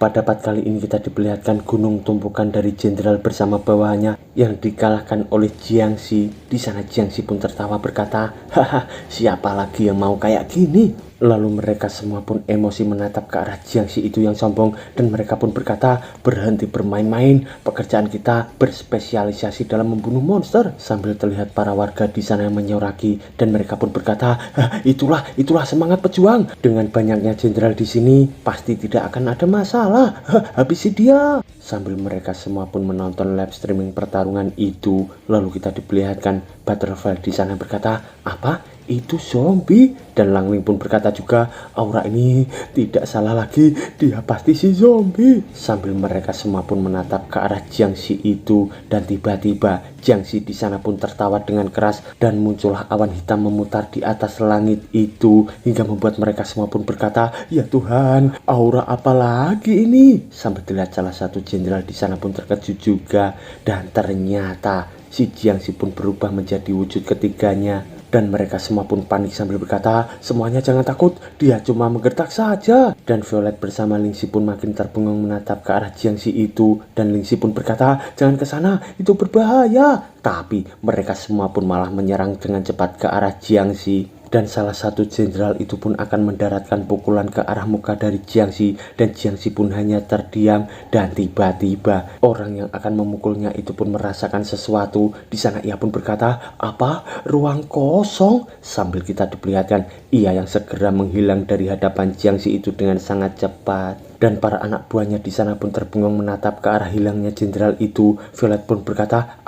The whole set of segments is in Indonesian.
pada part kali ini kita diperlihatkan gunung tumpukan dari jenderal bersama bawahannya yang dikalahkan oleh Jiangxi. Di sana Jiangxi pun tertawa berkata, "Haha, siapa lagi yang mau kayak gini?" Lalu mereka semua pun emosi menatap ke arah Jiangxi itu yang sombong, dan mereka pun berkata, "Berhenti bermain-main, pekerjaan kita berspesialisasi dalam membunuh monster." Sambil terlihat para warga di sana yang menyoraki, dan mereka pun berkata, itulah semangat pejuang. Dengan banyaknya jenderal di sini, pasti tidak akan ada masalah. Habisi dia." Sambil mereka semua pun menonton live streaming pertarungan itu, lalu kita diperlihatkan Butterfly di sana berkata, "Apa? Itu zombie?" Dan Langling pun berkata juga, "Aura ini tidak salah lagi, dia pasti si zombie." Sambil mereka semua pun menatap ke arah Jiangxi itu, dan tiba-tiba Jiangxi di sana pun tertawa dengan keras, dan muncullah awan hitam memutar di atas langit itu hingga membuat mereka semua pun berkata, "Ya Tuhan, aura apa lagi ini?" Sampai terlihat salah satu jenderal di sana pun terkejut juga, dan ternyata si Jiangxi pun berubah menjadi wujud ketiganya. Dan mereka semua pun panik sambil berkata, "Semuanya jangan takut, dia cuma menggertak saja." Dan Violet bersama Lingxi pun makin terbengung menatap ke arah Jiangxi itu. Dan Lingxi pun berkata, "Jangan ke sana, itu berbahaya." Tapi mereka semua pun malah menyerang dengan cepat ke arah Jiangxi. Dan salah satu jenderal itu pun akan mendaratkan pukulan ke arah muka dari Jiangxi, dan Jiangxi pun hanya terdiam. Dan tiba-tiba orang yang akan memukulnya itu pun merasakan sesuatu. Di sana ia pun berkata, "Apa? Ruang kosong?" Sambil kita diperlihatkan ia yang segera menghilang dari hadapan Jiangxi itu dengan sangat cepat. Dan para anak buahnya di sana pun terbengong menatap ke arah hilangnya jenderal itu. Violet pun berkata,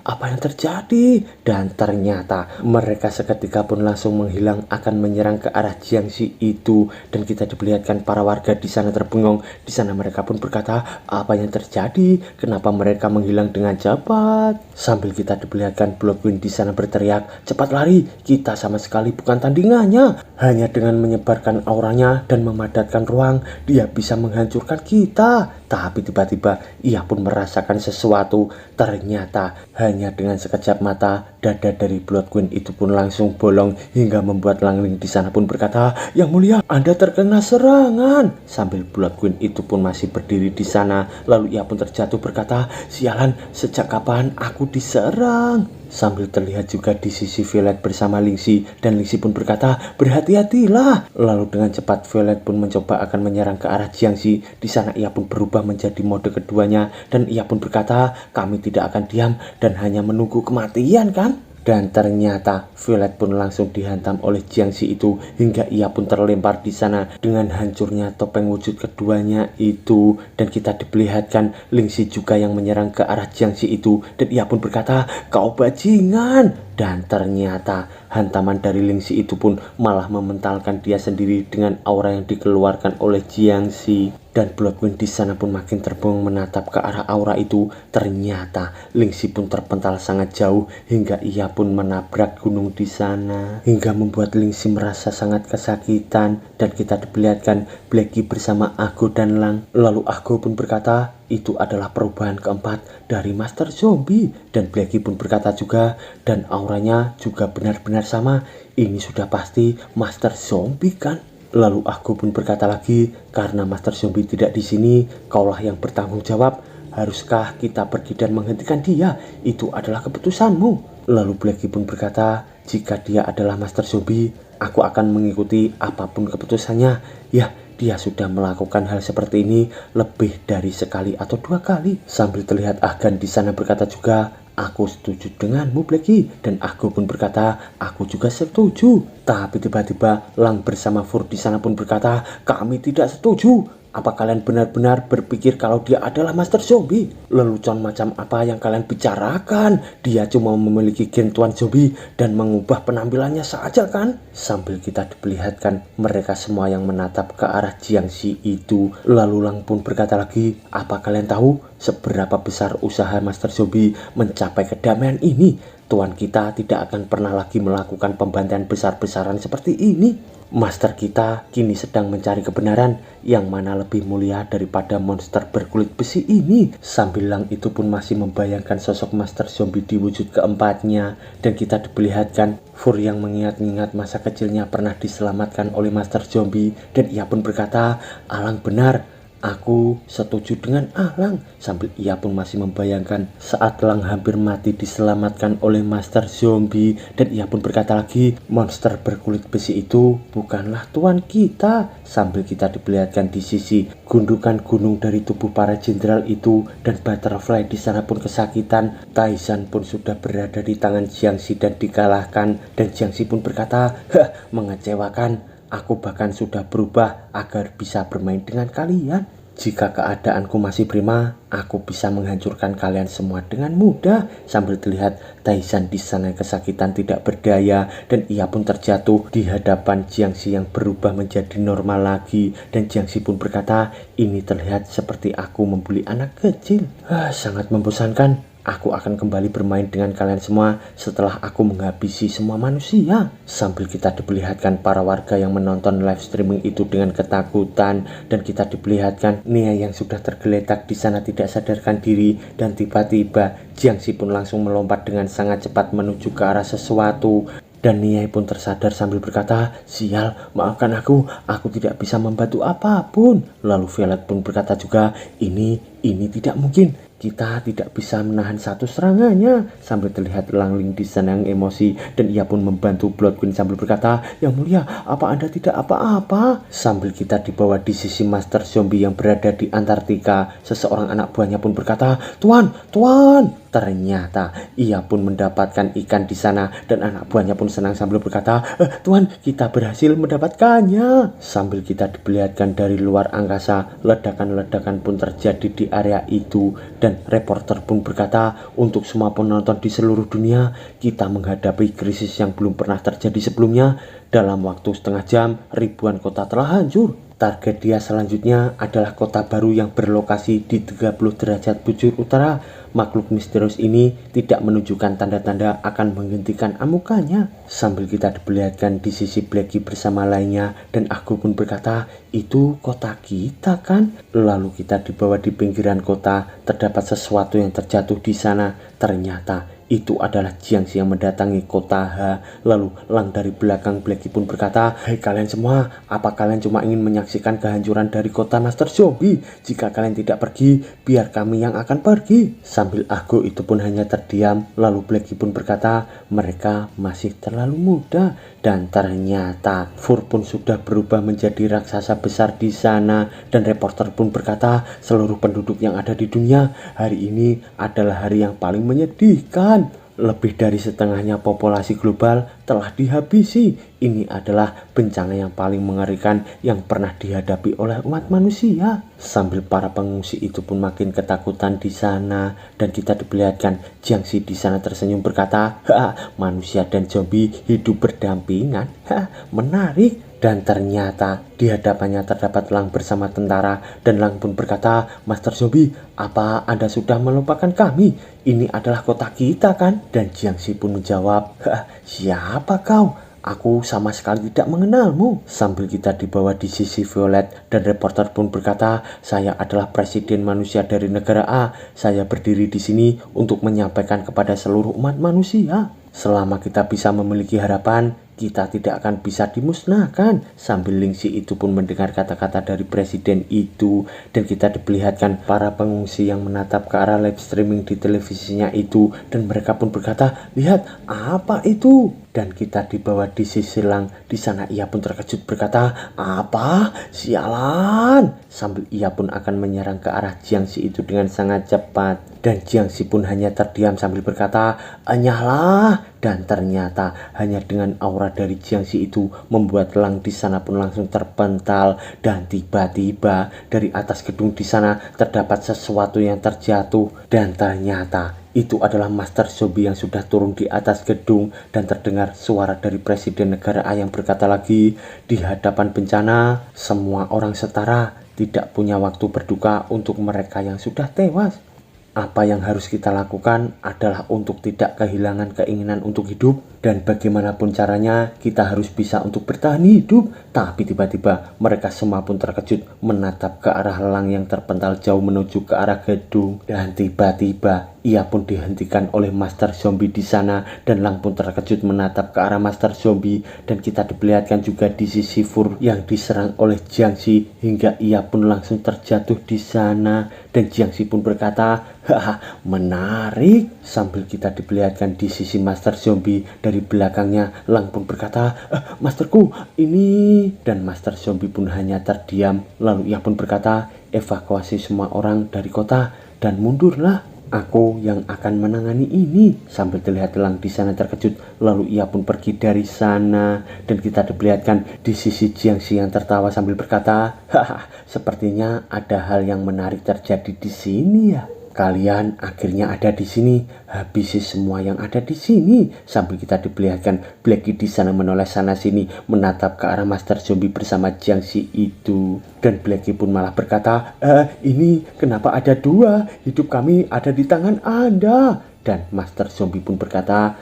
Apa yang terjadi?" Dan ternyata mereka seketika pun langsung menghilang akan menyerang ke arah Jiangxi itu. Dan kita diperlihatkan para warga di sana terbengong. Di sana mereka pun berkata, "Apa yang terjadi? Kenapa mereka menghilang dengan cepat?" Sambil kita diperlihatkan Blood Queen di sana berteriak, "Cepat lari, kita sama sekali bukan tandingannya. Hanya dengan menyebarkan auranya dan memadatkan ruang, dia bisa menghancurkan kita." Tapi tiba-tiba ia pun merasakan sesuatu. Ternyata hanya dengan sekejap mata, dada dari Blood Queen itu pun langsung bolong hingga membuat Langling di sana pun berkata, "Yang mulia, Anda terkena serangan." Sambil Blood Queen itu pun masih berdiri di sana, lalu ia pun terjatuh berkata, "Sialan, sejak kapan aku diserang?" Sambil terlihat juga di sisi Violet bersama Lingxi, dan Lingxi pun berkata, "Berhati-hatilah." Lalu dengan cepat Violet pun mencoba akan menyerang ke arah Jiangxi. Di sana ia pun berubah menjadi mode keduanya, dan ia pun berkata, "Kami tidak akan diam dan hanya menunggu kematian, kan?" Dan ternyata Violet pun langsung dihantam oleh Jiangxi itu hingga ia pun terlempar di sana dengan hancurnya topeng wujud keduanya itu. Dan kita diperlihatkan Lingxi juga yang menyerang ke arah Jiangxi itu, dan ia pun berkata, "Kau bajingan." Dan ternyata hantaman dari Lingxi itu pun malah mementalkan dia sendiri dengan aura yang dikeluarkan oleh Jiangxi. Dan Blood Queen di sana pun makin terbengong menatap ke arah aura itu. Ternyata Lingxi pun terpental sangat jauh hingga ia pun menabrak gunung di sana, hingga membuat Lingxi merasa sangat kesakitan. Dan kita diperlihatkan Blackie bersama Aggo dan Lang. Lalu Aggo pun berkata, "Itu adalah perubahan keempat dari Master Zombie." Dan Blackie pun berkata juga, "Dan auranya juga benar-benar sama. Ini sudah pasti Master Zombie, kan?" Lalu Aggo pun berkata lagi, "Karena Master Zombie tidak di sini, kaulah yang bertanggung jawab. Haruskah kita pergi dan menghentikan dia? Itu adalah keputusanmu." Lalu Blackie pun berkata, "Jika dia adalah Master Zombie, aku akan mengikuti apapun keputusannya. Ya, dia sudah melakukan hal seperti ini lebih dari sekali atau dua kali." Sambil terlihat Afgan di sana berkata juga, "Aku setuju denganmu, Blackie." Dan Aggo pun berkata, "Aku juga setuju." Tapi tiba-tiba Lang bersama Fur di sana pun berkata, "Kami tidak setuju. Apa kalian benar-benar berpikir kalau dia adalah Master Zombie? Lelucon macam apa yang kalian bicarakan? Dia cuma memiliki gen Tuan Zombie dan mengubah penampilannya saja, kan?" Sambil kita diperlihatkan mereka semua yang menatap ke arah Jiangxi itu. Lalu Lang pun berkata lagi, "Apa kalian tahu seberapa besar usaha Master Zombie mencapai kedamaian ini? Tuan kita tidak akan pernah lagi melakukan pembantaian besar-besaran seperti ini. Master kita kini sedang mencari kebenaran yang mana lebih mulia daripada monster berkulit besi ini." Sambil Lang itu pun masih membayangkan sosok Master Zombie di wujud keempatnya. Dan kita diperlihatkan Fur yang mengingat-ingat masa kecilnya pernah diselamatkan oleh Master Zombie. Dan ia pun berkata, "Alang benar, Aku setuju dengan Alang, sambil ia pun masih membayangkan saat Lang hampir mati diselamatkan oleh Master Zombie. Dan ia pun berkata lagi, monster berkulit besi itu bukanlah tuan kita. Sambil kita diperlihatkan di sisi gundukan gunung dari tubuh para jenderal itu, dan Butterfly di sana pun kesakitan. Taizan pun sudah berada di tangan Jiangxi dan dikalahkan. Dan Jiangxi pun berkata, mengecewakan. Aku bahkan sudah berubah agar bisa bermain dengan kalian. Jika keadaanku masih prima, aku bisa menghancurkan kalian semua dengan mudah. Sambil terlihat Taizan di sana kesakitan tidak berdaya, dan ia pun terjatuh di hadapan Jiangxi yang berubah menjadi normal lagi. Dan Jiangxi pun berkata, ini terlihat seperti aku membuli anak kecil. Sangat membosankan. Aku akan kembali bermain dengan kalian semua setelah aku menghabisi semua manusia. Sambil kita diperlihatkan para warga yang menonton live streaming itu dengan ketakutan, dan kita diperlihatkan Nia yang sudah tergeletak di sana tidak sadarkan diri, dan tiba-tiba Jiangxi pun langsung melompat dengan sangat cepat menuju ke arah sesuatu. Dan Nia pun tersadar sambil berkata, sial, maafkan aku tidak bisa membantu apapun. Lalu Violet pun berkata juga, ini tidak mungkin. Kita tidak bisa menahan satu serangannya. Sambil terlihat Langling di sana yang emosi, dan ia pun membantu Blood Queen sambil berkata, yang mulia, apa Anda tidak apa-apa? Sambil kita dibawa di sisi Master Zombie yang berada di Antartika, seseorang anak buahnya pun berkata, Tuan. Ternyata ia pun mendapatkan ikan di sana, dan anak buahnya pun senang sambil berkata, Tuan, kita berhasil mendapatkannya. Sambil kita diperlihatkan dari luar angkasa, ledakan-ledakan pun terjadi di area itu. Dan reporter pun berkata, untuk semua penonton di seluruh dunia, kita menghadapi krisis yang belum pernah terjadi sebelumnya. Dalam waktu setengah jam, ribuan kota telah hancur. Target dia selanjutnya adalah kota baru yang berlokasi di 30 derajat bujur utara. Makhluk misterius ini tidak menunjukkan tanda-tanda akan menghentikan amukannya. Sambil kita diperlihatkan di sisi Blackie bersama lainnya, dan aku pun berkata, itu kota kita kan? Lalu kita dibawa di pinggiran kota, terdapat sesuatu yang terjatuh di sana. Ternyata itu adalah Jiangxi yang mendatangi kota H. Lalu Lang dari belakang Blackie pun berkata, hei kalian semua, apa kalian cuma ingin menyaksikan kehancuran dari kota Master Zombie? Jika kalian tidak pergi, biar kami yang akan pergi. Sambil Argo itu pun hanya terdiam. Lalu Blackie pun berkata, mereka masih terlalu muda. Dan ternyata Fur pun sudah berubah menjadi raksasa besar di sana. Dan reporter pun berkata, seluruh penduduk yang ada di dunia, hari ini adalah hari yang paling menyedihkan. Lebih dari setengahnya populasi global telah dihabisi. Ini adalah bencana yang paling mengerikan yang pernah dihadapi oleh umat manusia. Sambil para pengungsi itu pun makin ketakutan di sana, dan kita diperlihatkan Jiangxi di sana tersenyum berkata, manusia dan zombie hidup berdampingan. Menarik. Dan ternyata di hadapannya terdapat Lang bersama tentara, dan Lang pun berkata, Master Zombie, apa Anda sudah melupakan kami? Ini adalah kota kita kan? Dan Jiangxi pun menjawab, siapa kau? Aku sama sekali tidak mengenalmu. Sambil kita dibawa di sisi Violet, dan reporter pun berkata, saya adalah presiden manusia dari negara A. Saya berdiri di sini untuk menyampaikan kepada seluruh umat manusia, selama kita bisa memiliki harapan, kita tidak akan bisa dimusnahkan. Sambil Lingxi itu pun mendengar kata-kata dari presiden itu, dan kita diperlihatkan para pengungsi yang menatap ke arah live streaming di televisinya itu, dan mereka pun berkata, lihat apa itu? Dan kita dibawa di sisi Lang. Di sana ia pun terkejut berkata, apa? Sialan! Sambil ia pun akan menyerang ke arah Jiangxi itu dengan sangat cepat. Dan Jiangxi pun hanya terdiam sambil berkata, enyahlah. Dan ternyata hanya dengan aura dari Jiangxi itu membuat Lang di sana pun langsung terpental. Dan tiba-tiba dari atas gedung di sana terdapat sesuatu yang terjatuh. Dan ternyata itu adalah Master Zombie yang sudah turun di atas gedung, dan terdengar suara dari presiden negara A yang berkata lagi, di hadapan bencana semua orang setara, tidak punya waktu berduka untuk mereka yang sudah tewas. Apa yang harus kita lakukan adalah untuk tidak kehilangan keinginan untuk hidup dan bagaimanapun caranya kita harus bisa untuk bertahan hidup. Tapi tiba-tiba mereka semua pun terkejut menatap ke arah elang yang terpental jauh menuju ke arah gedung. Dan tiba-tiba ia pun dihentikan oleh Master Zombie di sana, dan Lang pun terkejut menatap ke arah Master Zombie, dan kita diperlihatkan juga di sisi Fur yang diserang oleh Jiangxi hingga ia pun langsung terjatuh di sana. Dan Jiangxi pun berkata, haha, menarik. Sambil kita diperlihatkan di sisi Master Zombie dari belakangnya, Lang pun berkata, Masterku, ini. Dan Master Zombie pun hanya terdiam. Lalu ia pun berkata, evakuasi semua orang dari kota dan mundurlah. Aku yang akan menangani ini. Sambil terlihat Lang di sana terkejut, lalu ia pun pergi dari sana. Dan kita diperlihatkan di sisi Jiangxi yang tertawa sambil berkata, haha, sepertinya ada hal yang menarik terjadi di sini ya. Kalian akhirnya ada di sini, habisi semua yang ada di sini. Sambil kita diperlihatkan Blackie di sana menoleh sana sini menatap ke arah Master Zombie bersama Jiangxi itu. Dan Blackie pun malah berkata, ini kenapa ada dua? Hidup kami ada di tangan Anda. Dan Master Zombie pun berkata,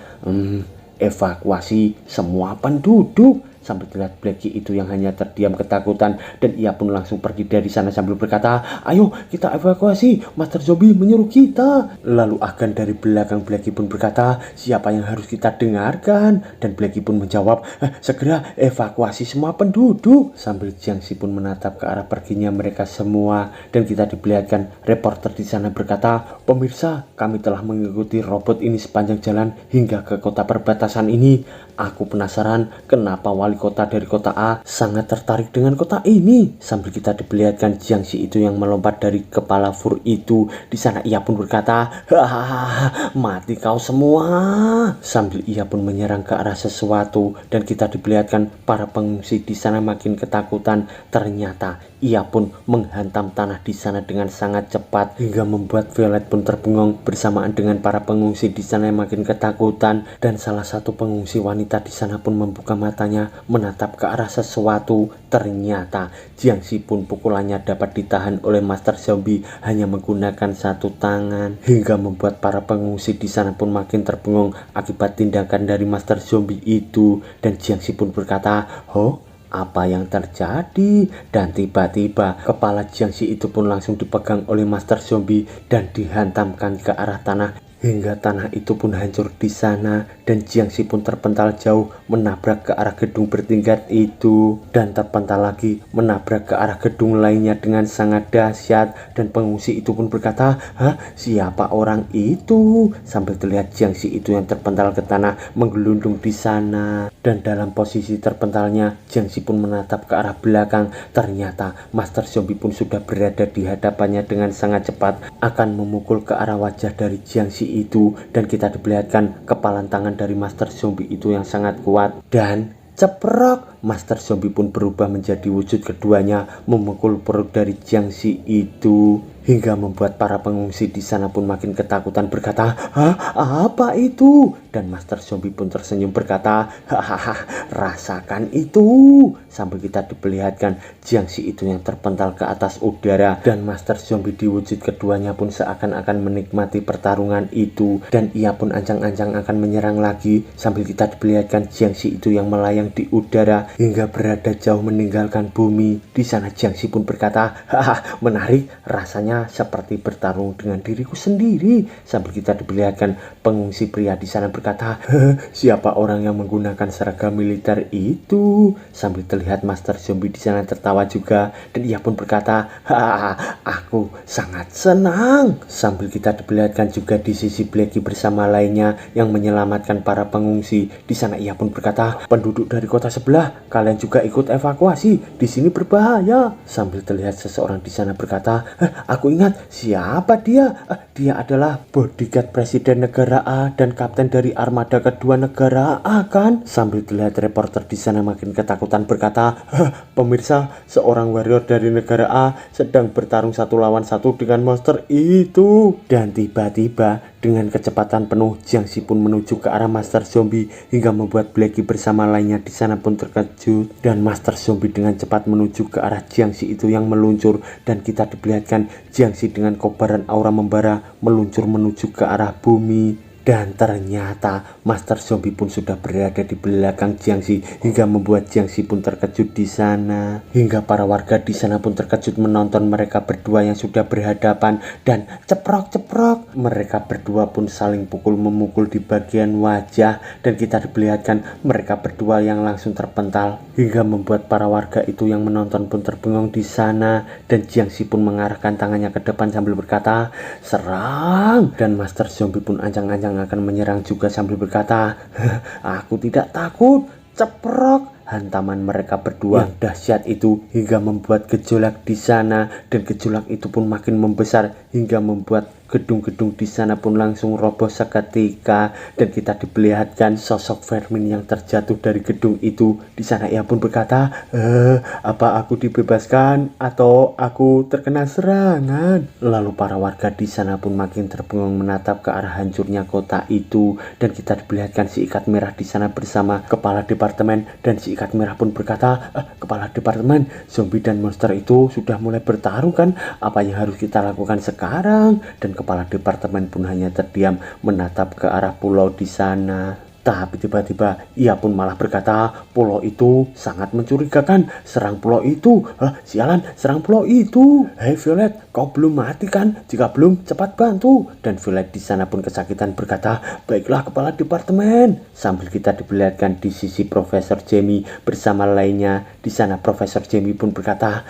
evakuasi semua penduduk. Sambil terlihat Blackie itu yang hanya terdiam ketakutan, dan ia pun langsung pergi dari sana sambil berkata, ayo kita evakuasi, Master Zombie menyuruh kita. Lalu agan dari belakang Blackie pun berkata, siapa yang harus kita dengarkan? Dan Blackie pun menjawab, segera evakuasi semua penduduk. Sambil Jiangxi pun menatap ke arah perginya mereka semua, dan kita diperlihatkan reporter di sana berkata, pemirsa, kami telah mengikuti robot ini sepanjang jalan hingga ke kota perbatasan ini. Aku penasaran kenapa wali kota dari kota A sangat tertarik dengan kota ini. Sambil kita diperlihatkan Jiangxi itu yang melompat dari kepala Fur itu. Di sana ia pun berkata, hahaha, mati kau semua. Sambil ia pun menyerang ke arah sesuatu, dan kita diperlihatkan para pengungsi di sana makin ketakutan. Ternyata ia pun menghantam tanah di sana dengan sangat cepat hingga membuat Violet pun terbengong bersamaan dengan para pengungsi di sana yang makin ketakutan. Dan salah satu pengungsi wanita di sana pun membuka matanya menatap ke arah sesuatu. Ternyata Jiangxi pun pukulannya dapat ditahan oleh Master Zombie hanya menggunakan satu tangan, hingga membuat para pengungsi di sana pun makin terbengong akibat tindakan dari Master Zombie itu. Dan Jiangxi pun berkata, apa yang terjadi? Dan tiba-tiba kepala Jiangxi itu pun langsung dipegang oleh Master Zombie dan dihantamkan ke arah tanah hingga tanah itu pun hancur di sana, dan Jiangxi pun terpental jauh menabrak ke arah gedung bertingkat itu, dan terpental lagi menabrak ke arah gedung lainnya dengan sangat dahsyat. Dan pengungsi itu pun berkata, siapa orang itu? Sambil terlihat Jiangxi itu yang terpental ke tanah menggelundung di sana, dan dalam posisi terpentalnya Jiangxi pun menatap ke arah belakang. Ternyata Master Zombie pun sudah berada di hadapannya dengan sangat cepat akan memukul ke arah wajah dari Jiangxi itu. Dan kita diperlihatkan kepalan tangan dari Master Zombie itu yang sangat kuat, dan ceprok, Master Zombie pun berubah menjadi wujud keduanya memukul perut dari Jiangxi itu, hingga membuat para pengungsi di sana pun makin ketakutan berkata, apa itu? Dan Master Zombie pun tersenyum berkata, hahaha, rasakan itu. Sambil kita diperlihatkan Jiangxi itu yang terpental ke atas udara, dan Master Zombie di wujud keduanya pun seakan-akan menikmati pertarungan itu, dan ia pun ancang-ancang akan menyerang lagi. Sambil kita diperlihatkan Jiangxi itu yang melayang di udara hingga berada jauh meninggalkan bumi. Di sana Jiangxi pun berkata, haha, menarik, rasanya seperti bertarung dengan diriku sendiri. Sambil kita diperlihatkan pengungsi pria di sana berkata, siapa orang yang menggunakan seragam militer itu? Sambil terlihat Master Zombie di sana tertawa juga, dan ia pun berkata, aku sangat senang. Sambil kita diperlihatkan juga di sisi Blackie bersama lainnya yang menyelamatkan para pengungsi. Di sana ia pun berkata, penduduk dari kota sebelah, kalian juga ikut evakuasi, di sini berbahaya. Sambil terlihat seseorang di sana berkata, aku ingat siapa dia. Dia adalah bodyguard presiden negara A dan kapten dari armada kedua negara A kan? Sambil terlihat reporter di sana makin ketakutan berkata, pemirsa, seorang warrior dari negara A sedang bertarung satu lawan satu dengan monster itu. Dan tiba-tiba dengan kecepatan penuh Jiangxi pun menuju ke arah Master Zombie hingga membuat Blackie bersama lainnya di sana pun terkejut. Dan Master Zombie dengan cepat menuju ke arah Jiangxi itu yang meluncur, dan kita diperlihatkan Jiangxi dengan kobaran aura membara meluncur menuju ke arah bumi. Dan ternyata Master Zombie pun sudah berada di belakang Jiangxi hingga membuat Jiangxi pun terkejut di sana. Hingga para warga di sana pun terkejut menonton mereka berdua yang sudah berhadapan dan ceprok-ceprok. Mereka berdua pun saling pukul memukul di bagian wajah dan kita diperlihatkan mereka berdua yang langsung terpental hingga membuat para warga itu yang menonton pun terbengong di sana. Dan Jiangxi pun mengarahkan tangannya ke depan sambil berkata, "Serang!" Dan Master Zombie pun ancang-ancang akan menyerang juga sambil berkata, "Aku tidak takut." Ceprok, hantaman mereka berdua yang dahsyat itu hingga membuat gejolak di sana dan gejolak itu pun makin membesar hingga membuat gedung-gedung di sana pun langsung roboh seketika dan kita diperlihatkan sosok Vermin yang terjatuh dari gedung itu. Di sana ia pun berkata, apa aku dibebaskan atau aku terkena serangan?" Lalu para warga di sana pun makin terbengong menatap ke arah hancurnya kota itu dan kita diperlihatkan si ikat merah di sana bersama kepala departemen dan si ikat merah pun berkata, "Kepala departemen, zombie dan monster itu sudah mulai bertarung kan? Apa yang harus kita lakukan sekarang?" Dan kepala departemen pun hanya terdiam menatap ke arah pulau di sana. Tapi tiba-tiba ia pun malah berkata, "Pulau itu sangat mencurigakan. Serang pulau itu." Sialan, serang pulau itu. "Hei Violet, kau belum mati kan? Jika belum, cepat bantu." Dan Violet di sana pun kesakitan berkata, "Baiklah kepala departemen." Sambil kita diperlihatkan di sisi Profesor Jamie bersama lainnya. Di sana Profesor Jamie pun berkata,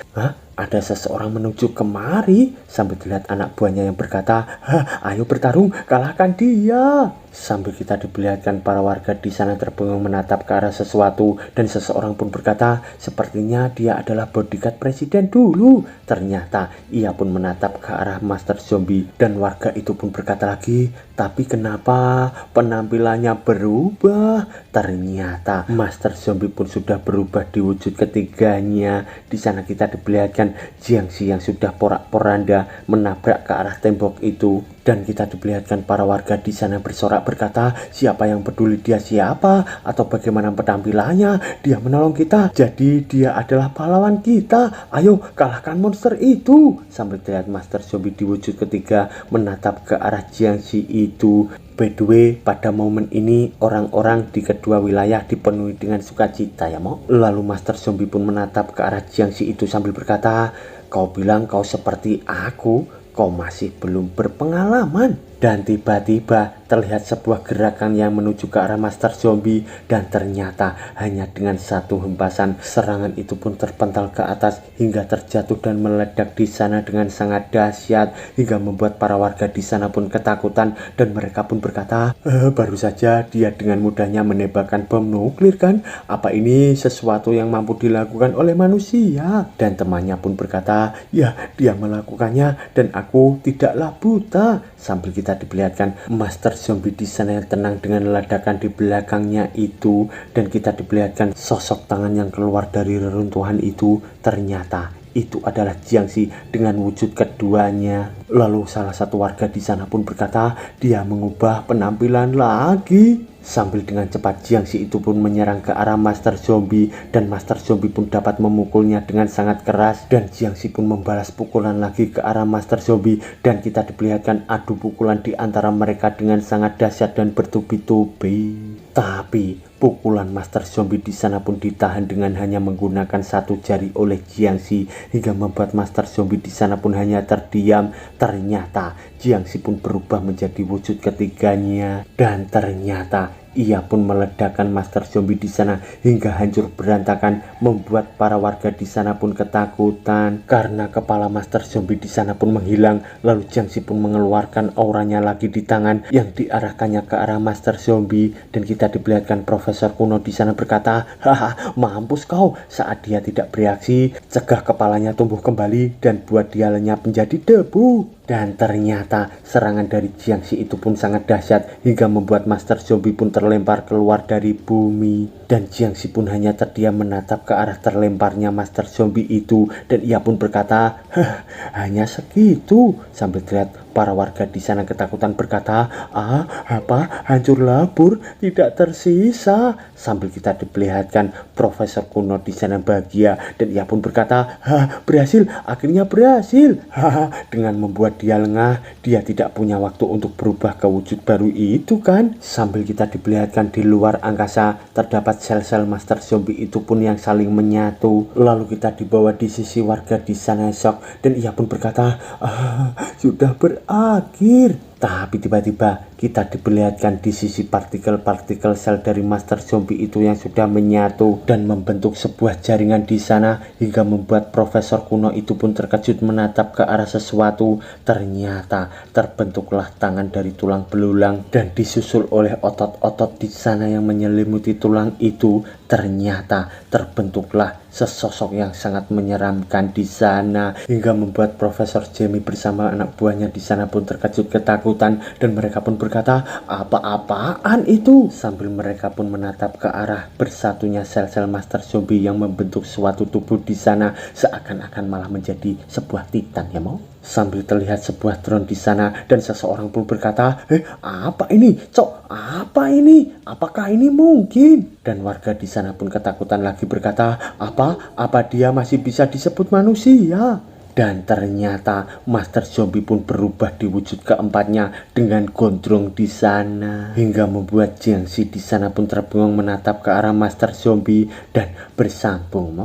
"Ada seseorang menuju kemari." Sambil dilihat anak buahnya yang berkata, "Ayo bertarung, kalahkan dia." Sambil kita diperlihatkan para warga di sana terbengong menatap ke arah sesuatu dan seseorang pun berkata, "Sepertinya dia adalah bodyguard presiden dulu." Ternyata ia pun menatap ke arah Master Zombie dan warga itu pun berkata lagi, "Tapi kenapa penampilannya berubah?" Ternyata Master Zombie pun sudah berubah di wujud ketiganya. Di sana kita diperlihatkan Jiangxi yang sudah porak-poranda menabrak ke arah tembok itu dan kita diperlihatkan para warga di sana bersorak berkata, "Siapa yang peduli dia siapa atau bagaimana penampilannya? Dia menolong kita, jadi dia adalah pahlawan kita. Ayo kalahkan monster itu." Sambil terlihat Master Zombie di wujud ketiga menatap ke arah Jiangxi itu. By the way, pada momen ini orang-orang di kedua wilayah dipenuhi dengan sukacita ya Mo. Lalu Master Zombie pun menatap ke arah Jiangxi itu sambil berkata, "Kau bilang kau seperti aku, kau masih belum berpengalaman." Dan tiba-tiba terlihat sebuah gerakan yang menuju ke arah Master Zombie dan ternyata hanya dengan satu hempasan serangan itu pun terpental ke atas hingga terjatuh dan meledak di sana dengan sangat dahsyat hingga membuat para warga di sana pun ketakutan dan mereka pun berkata, "Baru saja dia dengan mudahnya menembakkan bom nuklir kan? Apa ini sesuatu yang mampu dilakukan oleh manusia?" Dan temannya pun berkata, "Ya, dia melakukannya dan aku tidaklah buta." Sambil kita diperlihatkan Master Zombie di sana yang tenang dengan ledakan di belakangnya itu dan kita diperlihatkan sosok tangan yang keluar dari reruntuhan itu. Ternyata itu adalah Jiangxi dengan wujud keduanya. Lalu salah satu warga di sana pun berkata, "Dia mengubah penampilan lagi." Sambil dengan cepat Jiangxi itu pun menyerang ke arah Master Zombie dan Master Zombie pun dapat memukulnya dengan sangat keras dan Jiangxi pun membalas pukulan lagi ke arah Master Zombie dan kita diperlihatkan adu pukulan di antara mereka dengan sangat dahsyat dan bertubi-tubi. Tapi pukulan Master Zombie di sana pun ditahan dengan hanya menggunakan satu jari oleh Jiangxi hingga membuat Master Zombie di sana pun hanya terdiam. Ternyata Jiangxi pun berubah menjadi wujud ketiganya dan ternyata ia pun meledakkan Master Zombie di sana hingga hancur berantakan, membuat para warga di sana pun ketakutan karena kepala Master Zombie di sana pun menghilang. Lalu Jiangxi pun mengeluarkan auranya lagi di tangan yang diarahkannya ke arah Master Zombie dan kita diperlihatkan Profesor Kuno di sana berkata, "Haha, mampus kau." Saat dia tidak bereaksi, cegah kepalanya tumbuh kembali dan buat dia lenyap menjadi debu. Dan ternyata serangan dari Jiangxi itu pun sangat dahsyat hingga membuat Master Zombie pun terlempar keluar dari bumi. Dan Jiangxi pun hanya terdiam menatap ke arah terlemparnya Master Zombie itu dan ia pun berkata, "Hanya segitu." Sambil terlihat Para warga di sana ketakutan berkata, apa? Hancur lebur, tidak tersisa. Sambil kita diperlihatkan Profesor Kuno di sana bahagia dan ia pun berkata, berhasil, akhirnya berhasil. Dengan membuat dia lengah, dia tidak punya waktu untuk berubah ke wujud baru itu kan. Sambil kita diperlihatkan di luar angkasa terdapat sel-sel Master Zombie itu pun yang saling menyatu. Lalu kita dibawa di sisi warga di sana esok dan ia pun berkata, sudah berakhir. Tapi tiba-tiba kita diperlihatkan di sisi partikel-partikel sel dari Master Zombie itu yang sudah menyatu dan membentuk sebuah jaringan di sana hingga membuat Profesor Kuno itu pun terkejut menatap ke arah sesuatu. Ternyata terbentuklah tangan dari tulang belulang dan disusul oleh otot-otot di sana yang menyelimuti tulang itu. Ternyata terbentuklah sesosok yang sangat menyeramkan di sana hingga membuat Profesor Jamie bersama anak buahnya di sana pun terkejut ketakutan dan mereka pun berkata, apa-apaan itu? Sambil mereka pun menatap ke arah bersatunya sel-sel Master Zombie yang membentuk suatu tubuh di sana seakan-akan malah menjadi sebuah titan ya mau. Sambil terlihat sebuah drone di sana dan seseorang pun berkata, apa ini? Cok, apa ini? Apakah ini mungkin? Dan warga di sana pun ketakutan lagi berkata, apa dia masih bisa disebut manusia? Dan ternyata Master Zombie pun berubah di wujud keempatnya dengan gondrong di sana hingga membuat Jiangxi di sana pun terbengong menatap ke arah Master Zombie dan bersambung.